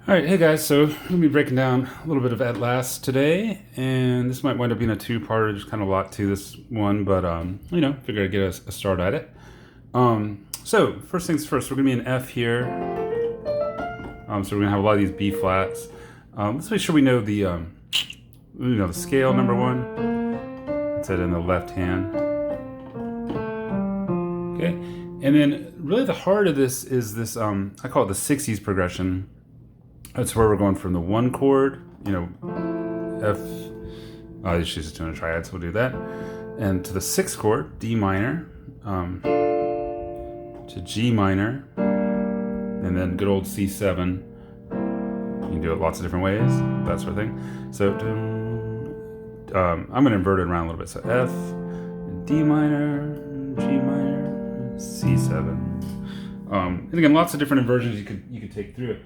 All right, hey guys, so we're gonna be breaking down a little bit of At Last today, and this might wind up being a two-parter. There's kind of a lot to this one, but figure I'd get a start at it. So first things first, we're gonna be in F here. So we're gonna have a lot of these B flats. Let's make sure we know the scale number one. It's it in the left hand. Okay, and then really the heart of this is this. I call it the 60s progression. That's where we're going from the one chord, F. She's just doing a triad, so we'll do that. And to the sixth chord, D minor, to G minor, and then good old C7. You can do it lots of different ways, that sort of thing. So I'm going to invert it around a little bit. So F, D minor, G minor, C7. And again, lots of different inversions you could take through it.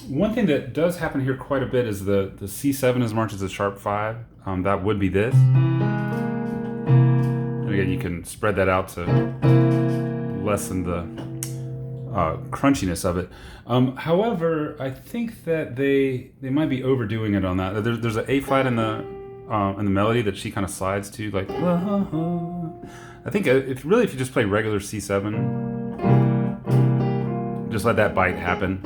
One thing that does happen here quite a bit is the C7 is marked as a sharp 5. That would be this. And again, you can spread that out to lessen the crunchiness of it. However, I think that they might be overdoing it on that. There's an A flat in the melody that she kind of slides to, like. I think if you just play regular C7. Just let that bite happen.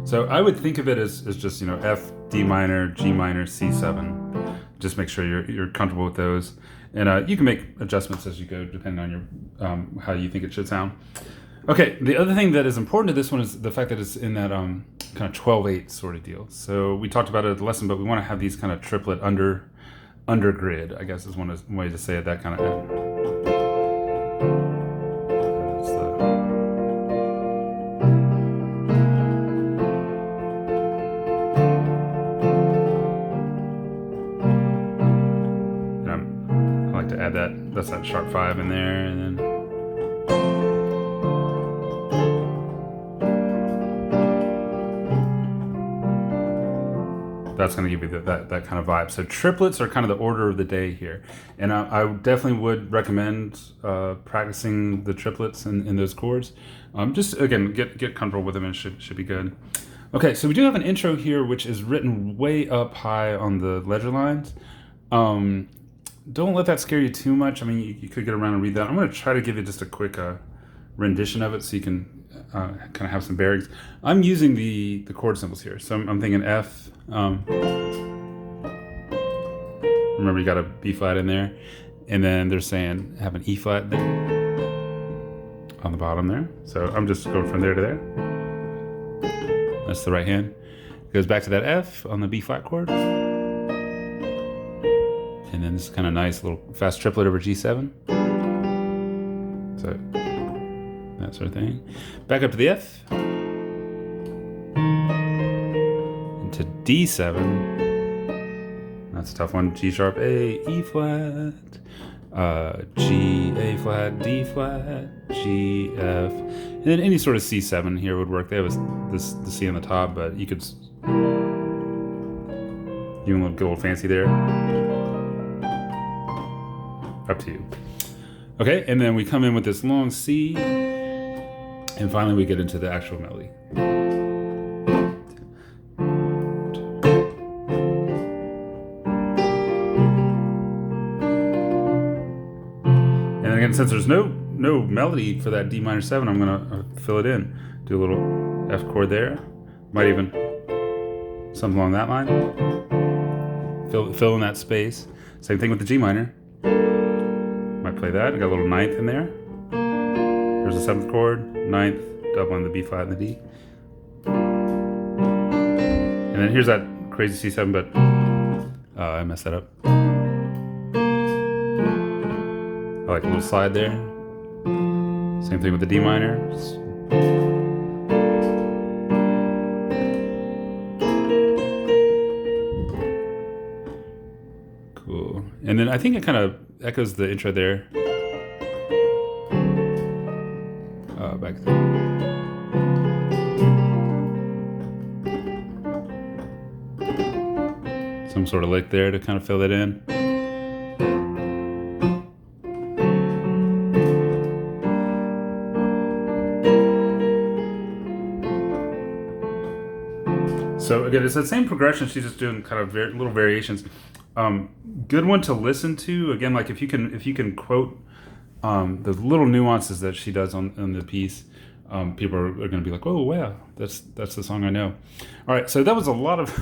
So I would think of it as just F, D minor, G minor, C7. Just make sure you're comfortable with those, and you can make adjustments as you go depending on your how you think it should sound. Okay, the other thing that is important to this one is the fact that it's in that kind of 12/8 sort of deal. So we talked about it at the lesson, but we want to have these kind of triplet under grid, I guess is one way to say it. That kind of. That's that sharp 5 in there, and then that's going to give you that kind of vibe. So triplets are kind of the order of the day here, and I definitely would recommend practicing the triplets in those chords. Just again, get comfortable with them, and it should be good. Okay, so we do have an intro here, which is written way up high on the ledger lines. Don't let that scare you too much. I mean, you could get around and read that. I'm going to try to give you just a quick rendition of it so you can kind of have some bearings. I'm using the chord symbols here. So I'm thinking F. Remember, you got a B flat in there. And then they're saying have an E flat there on the bottom there. So I'm just going from there to there. That's the right hand. It goes back to that F on the B flat chord. And then this is kind of nice little fast triplet over G7. So that sort of thing. Back up to the F. And to D7. That's a tough one. G sharp A, E flat, G, A flat, D flat, G, F. And then any sort of C7 here would work. They have the C on the top, but you could even look good old fancy there. Up to you. Okay, and then we come in with this long C, and finally we get into the actual melody. And again, since there's no melody for that D minor 7, I'm gonna fill it in. Do a little F chord there. Might even something along that line. Fill in that space. Same thing with the G minor. Might play that. I got a little ninth in there. There's the 7th chord, ninth, double on the B flat and the D. And then here's that crazy C7, but I messed that up. I like a little slide there. Same thing with the D minor. Cool. And then I think it kind of echoes the intro there. Back there. Some sort of lick there to kind of fill that in. So again, it's the same progression. She's just doing kind of little variations. Good one to listen to. Again, like if you can quote the little nuances that she does on the piece, people are going to be like, "Oh wow, that's the song I know." All right, so that was a lot of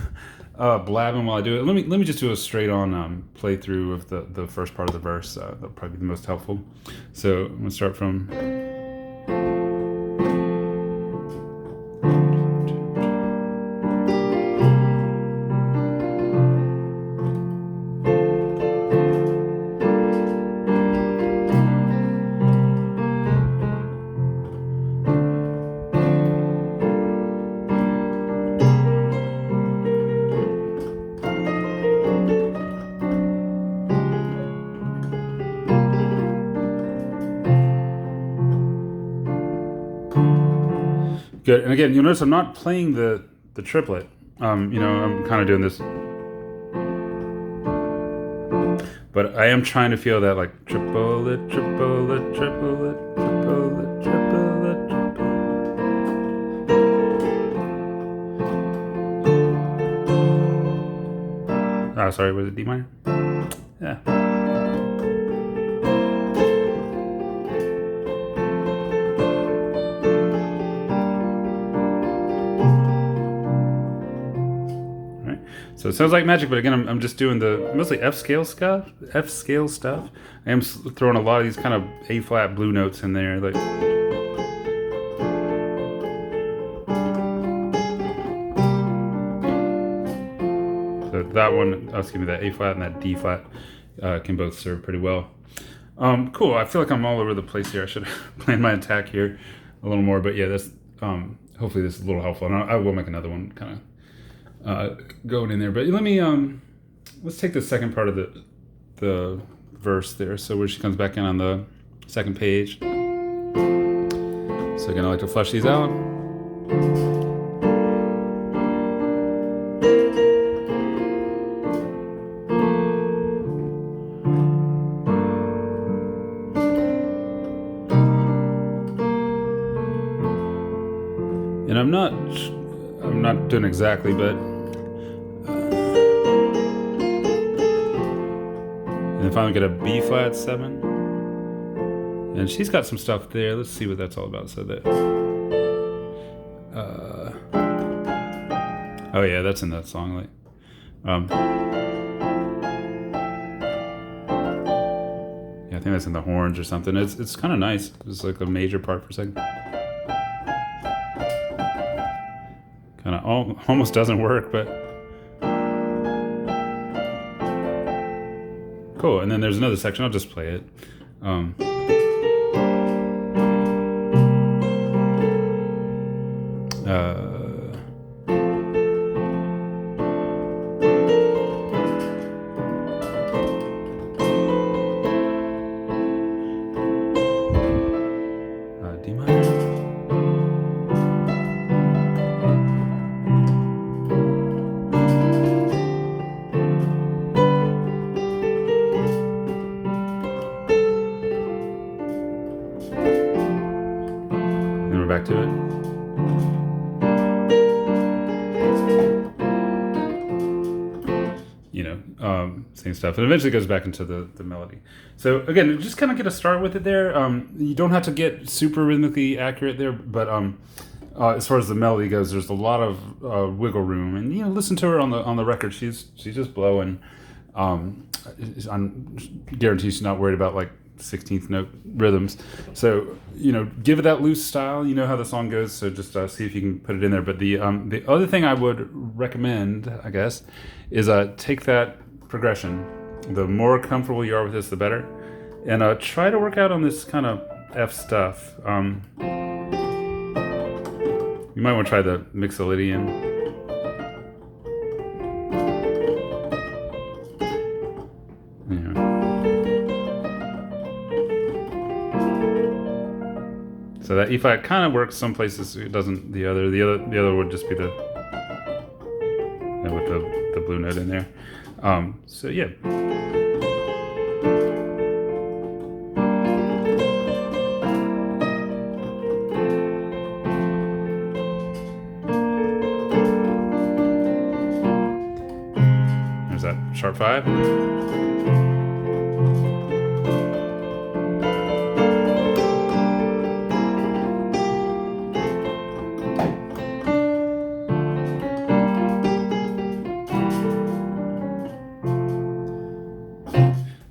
blabbing while I do it. Let me just do a straight on playthrough of the first part of the verse. That'll probably be the most helpful. So I'm gonna start from. Good. And again, you'll notice I'm not playing the triplet. I'm kind of doing this, but I am trying to feel that like triplet, triplet, triplet, triplet, triplet, triplet. Oh, sorry, was it D minor? Yeah. So it sounds like magic, but again, I'm just doing the mostly F scale stuff. I am throwing a lot of these kind of A flat blue notes in there, like. So that one, that A flat and that D flat can both serve pretty well. Cool. I feel like I'm all over the place here. I should have planned my attack here a little more, but yeah, that's hopefully this is a little helpful, and I will make another one kind of. Going in there, but let me let's take the second part of the verse there. So where she comes back in on the second page. So again, I like to flesh these out. And I'm not doing exactly, but and then finally get a B flat 7, and she's got some stuff there. Let's see what that's all about. So that oh yeah, that's in that song. Like yeah, I think that's in the horns or something. It's kind of nice. It's like a major part for a second. Kind of almost doesn't work, but cool. And then there's another section. I'll just play it. D minor. Back to it. Same stuff. And eventually goes back into the melody. So again, just kind of get a start with it there. You don't have to get super rhythmically accurate there, but as far as the melody goes, there's a lot of wiggle room. And listen to her on the record. She's just blowing. I guarantee she's not worried about like 16th note rhythms. So give it that loose style. You know how the song goes, so just see if you can put it in there. But the other thing I would recommend, I guess, is take that progression. The more comfortable you are with this, the better, and try to work out on this kind of F stuff. You might want to try the Mixolydian. So that E flat kind of works some places, it doesn't the other. The other would just be with the blue note in there. So yeah. sharp 5.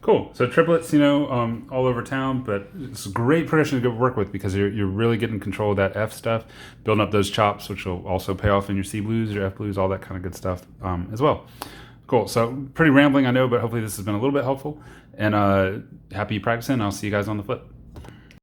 Cool. So triplets, all over town, but it's a great progression to go work with because you're really getting control of that F stuff, building up those chops, which will also pay off in your C blues, your F blues, all that kind of good stuff as well. Cool. So pretty rambling, I know, but hopefully this has been a little bit helpful. And happy practicing. I'll see you guys on the flip.